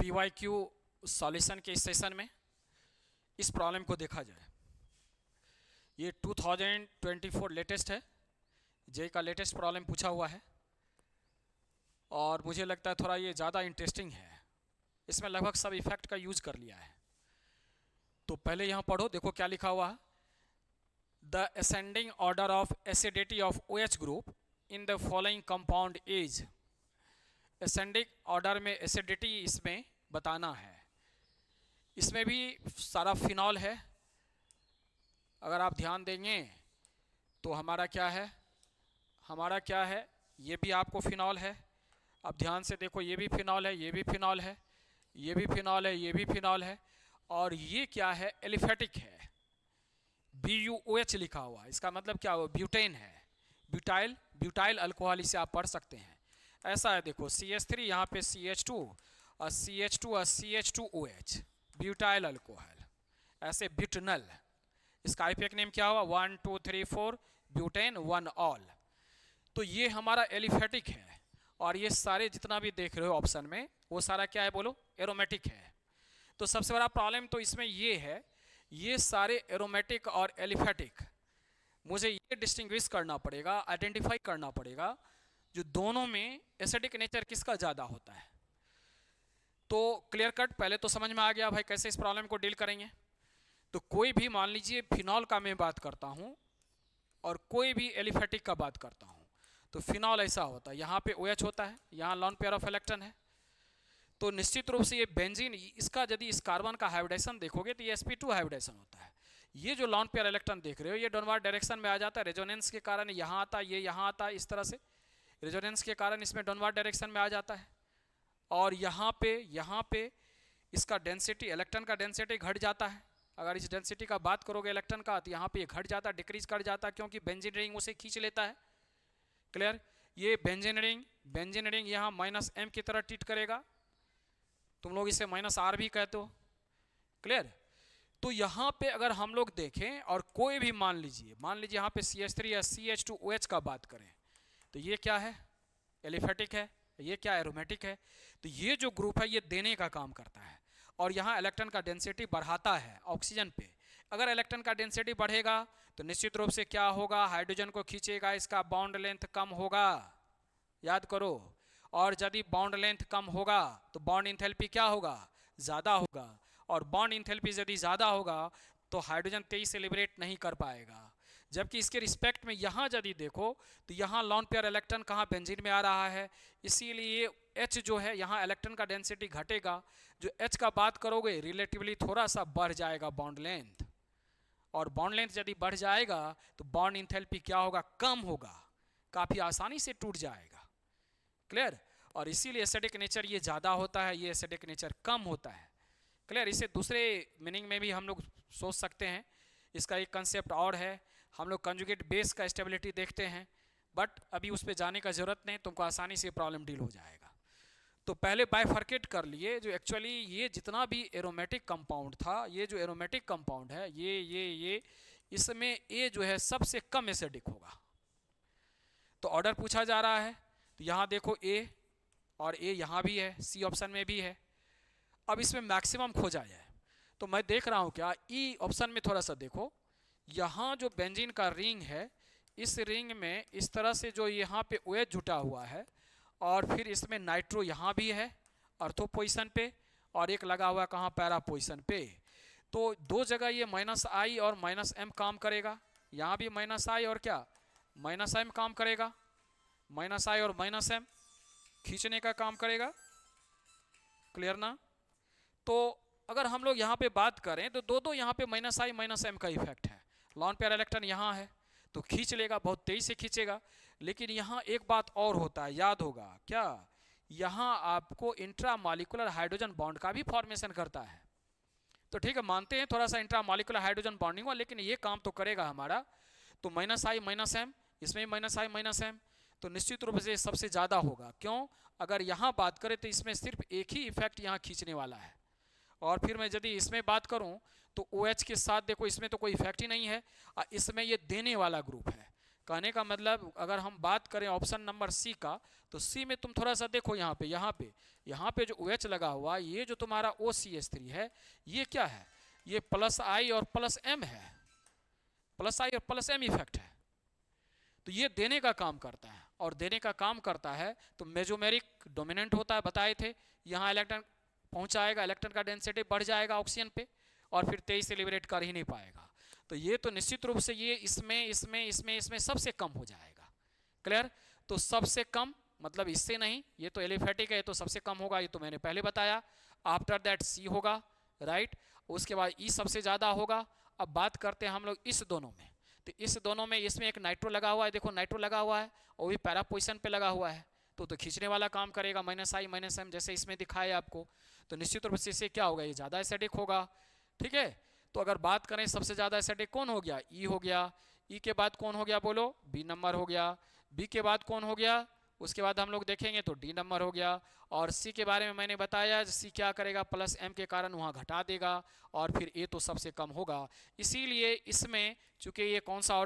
PYQ solution के इस session में इस प्रॉब्लम को देखा जाए। ये 2024 लेटेस्ट है, जे का लेटेस्ट प्रॉब्लम पूछा हुआ है और मुझे लगता है थोड़ा ये ज़्यादा इंटरेस्टिंग है। इसमें लगभग सब इफेक्ट का यूज कर लिया है। तो पहले यहाँ पढ़ो, देखो क्या लिखा हुआ है। The ascending order of acidity of OH group in the following compound is. Ascending order में एसिडिटी इसमें बताना है। इसमें भी सारा फिनॉल है। अगर आप ध्यान देंगे तो हमारा क्या है, ये भी आपको फिनॉल है। अब ध्यान से देखो, ये भी फिनॉल है, ये भी फिनॉल है, ये भी फिनॉल है, ये भी फिनॉल है, और ये क्या है, एलिफेटिक है। BuOH लिखा हुआ, इसका मतलब क्या हुआ, ब्यूटेन है, ब्यूटाइल अल्कोहल, इसे आप पढ़ सकते हैं। ऐसा है, देखो CH3 यहाँ पे CH2 और CH2 और CH2OH, ब्यूटाइल अल्कोहल, ऐसे ब्यूटनल। इसका आईपीएक नेम क्या हुआ, 1 2 3 4 ब्यूटेन 1 ऑल। तो ये हमारा एलिफेटिक है, और ये सारे जितना भी देख रहे हो ऑप्शन में, वो सारा क्या है, बोलो, एरोमेटिक है। तो सबसे बड़ा प्रॉब्लम तो इसमें ये है, ये सारे एरोमेटिक और एलिफेटिक, मुझे ये डिस्टिंग्विश करना पड़ेगा, आइडेंटिफाई करना पड़ेगा, जो दोनों में एसिडिक नेचर किसका ज़्यादा होता है। तो क्लियर कट, पहले तो समझ में आ गया भाई कैसे इस प्रॉब्लम को डील करेंगे। तो कोई भी, मान लीजिए फिनॉल का मैं बात करता हूँ और कोई भी एलिफेटिक का बात करता हूँ, तो फिनॉल ऐसा होता है, यहाँ पे OH होता है, यहाँ लॉन पेयर ऑफ इलेक्ट्रॉन है। तो निश्चित रूप से ये बेंजीन, इसका यदि इस कार्बन का हाइब्रिडेशन देखोगे तो ये sp2 हाइब्रिडेशन होता है। ये जो लॉन पेयर इलेक्ट्रॉन देख रहे हो, ये डाउनवर्ड डायरेक्शन में आ जाता है, रेजोनेंस के कारण यहाँ आता है, ये यहाँ आता है, इस तरह से रेजोनेंस के कारण इसमें डाउनवर्ड डायरेक्शन में आ जाता है। और यहाँ पे इसका डेंसिटी, इलेक्ट्रॉन का डेंसिटी घट जाता है। अगर इस डेंसिटी का बात करोगे इलेक्ट्रॉन का, तो यहाँ पे घट जाता है, डिक्रीज कर जाता है, क्योंकि बेंजीन रिंग उसे खींच लेता है। क्लियर, ये बेंजीन रिंग यहाँ -m की तरह ट्रीट करेगा, तुम लोग इसे -R भी कहते हो। क्लियर, तो यहाँ पे अगर हम लोग देखें और कोई भी मान लीजिए यहाँ पे CH3 या CH2OH का बात करें, तो ये क्या है, एलिफेटिक है, ये क्या, एरोमेटिक है। तो ये जो ग्रुप है ये देने का काम करता है, और यहाँ इलेक्ट्रॉन का डेंसिटी बढ़ाता है ऑक्सीजन पे। अगर इलेक्ट्रॉन का डेंसिटी बढ़ेगा तो निश्चित रूप से क्या होगा, हाइड्रोजन को खींचेगा, इसका बॉन्ड लेंथ कम होगा, याद करो। और यदि बॉन्ड लेंथ कम होगा तो बॉन्ड इंथैल्पी क्या होगा, ज़्यादा होगा, और बॉन्ड इंथैल्पी यदि ज़्यादा होगा तो हाइड्रोजन तेजी से लिबरेट नहीं कर पाएगा। जबकि इसके रिस्पेक्ट में यहाँ यदि देखो तो यहाँ लॉन पेयर इलेक्ट्रॉन कहाँ, बेंजीन में आ रहा है, इसीलिए H जो है यहाँ इलेक्ट्रॉन का डेंसिटी घटेगा। जो H का बात करोगे रिलेटिवली थोड़ा सा बढ़ जाएगा बॉन्ड लेंथ, और बॉन्ड लेंथ यदि बढ़ जाएगा तो बॉन्ड इंथैल्पी क्या होगा, कम होगा, काफ़ी आसानी से टूट जाएगा। क्लियर, और इसीलिए एसिडिक नेचर ये ज़्यादा होता है, ये एसिडिक नेचर कम होता है। क्लियर, इसे दूसरे मीनिंग में भी हम लोग सोच सकते हैं। इसका एक कंसेप्ट और है, हम लोग कंजुगेट बेस का स्टेबिलिटी देखते हैं, बट अभी उस पर जाने का ज़रूरत नहीं, तुमको आसानी से प्रॉब्लम डील हो जाएगा। तो पहले बाइफर्केट कर लिए, जो एक्चुअली ये जितना भी एरोमेटिक कंपाउंड था, ये जो एरोमेटिक कंपाउंड है, ये इसमें ए जो है सबसे कम एसिडिक होगा। तो ऑर्डर पूछा जा रहा है, तो यहाँ देखो A, और A यहाँ भी है, C ऑप्शन में भी है। अब इसमें मैक्सिमम खोजा जाए तो मैं देख रहा हूँ क्या, E ऑप्शन में थोड़ा सा देखो, यहाँ जो बेंजीन का रिंग है, इस रिंग में इस तरह से जो यहाँ पे OH जुटा हुआ है, और फिर इसमें नाइट्रो यहाँ भी है अर्थो पोजिशन पे, और एक लगा हुआ है कहाँ, पैरा पोजिशन पे। तो दो जगह ये -I और -M काम करेगा, यहाँ भी -I और क्या, -M काम करेगा, -I और -M खींचने का काम करेगा। क्लियर ना। तो अगर हम लोग यहाँ पे बात करें तो दो यहाँ पे -I -M का इफेक्ट है। लॉन पेयर इलेक्ट्रॉन यहाँ है तो खींच लेगा, बहुत तेजी से खींचेगा। लेकिन यहाँ एक बात और होता है, याद होगा क्या, यहाँ आपको इंट्रामॉलिक्यूलर हाइड्रोजन बॉन्ड का भी फॉर्मेशन करता है। तो ठीक है, मानते हैं थोड़ा सा इंट्रामॉलिक्यूलर हाइड्रोजन बॉन्डिंग हुआ, लेकिन ये काम तो करेगा हमारा। तो -I -M, इसमें -I -M, तो निश्चित रूप से सबसे ज़्यादा होगा। क्यों, अगर यहाँ बात करें तो इसमें सिर्फ एक ही इफेक्ट यहाँ खींचने वाला है, और फिर मैं यदि इसमें बात करूं तो OH के साथ देखो इसमें तो कोई इफेक्ट ही नहीं है, इसमें ये देने वाला ग्रुप है। कहने का मतलब अगर हम बात करें ऑप्शन नंबर सी का, तो सी में तुम थोड़ा सा देखो यहाँ पे जो OH लगा हुआ, ये जो तुम्हारा OCH3 है, ये क्या है, ये प्लस आई और प्लस एम है, प्लस आई और प्लस एम इफेक्ट है। तो ये देने का काम करता है, और देने का काम करता है तो मेसोमेरिक डोमिनेंट होता है, बताए थे। यहाँ इलेक्ट्रॉन पहुंचाएगा, इलेक्ट्रॉन का डेंसिटी बढ़ जाएगा ऑक्सीजन पे, और फिर तेजी से लिबरेट कर ही नहीं पाएगा। तो ये तो निश्चित रूप से ये इसमें सबसे कम हो जाएगा। क्लियर? तो सबसे कम मतलब इससे नहीं, ये तो एलिफेटिक है, ये तो सबसे कम होगा, ये तो मैंने पहले बताया। आफ्टर दैट सी होगा, राइट। उसके बाद ई सबसे ज़्यादा होगा। अब बात करते हैं हम लोग इस दोनों में, तो इस दोनों में इसमें एक नाइट्रो लगा हुआ है, देखो नाइट्रो लगा हुआ है, और भी पैरा पोजिशन पे लगा हुआ है, तो खींचने वाला काम करेगा, माइनस आई माइनस एम, जैसे इसमें दिखाया आपको। तो निश्चित रूप से इससे क्या होगा, ये ज़्यादा एसिडिक होगा। ठीक है, तो अगर बात करें सबसे ज़्यादा एसिडिक कौन हो गया, ई हो गया। ई के बाद कौन हो गया बोलो, बी नंबर हो गया। बी के बाद कौन हो गया, उसके बाद हम लोग देखेंगे तो डी नंबर हो गया। और सी के बारे में मैंने बताया, सी क्या करेगा, प्लस एम के कारण वहाँ घटा देगा, और फिर ए तो सबसे कम होगा। इसीलिए इसमें चूंकि ये कौन सा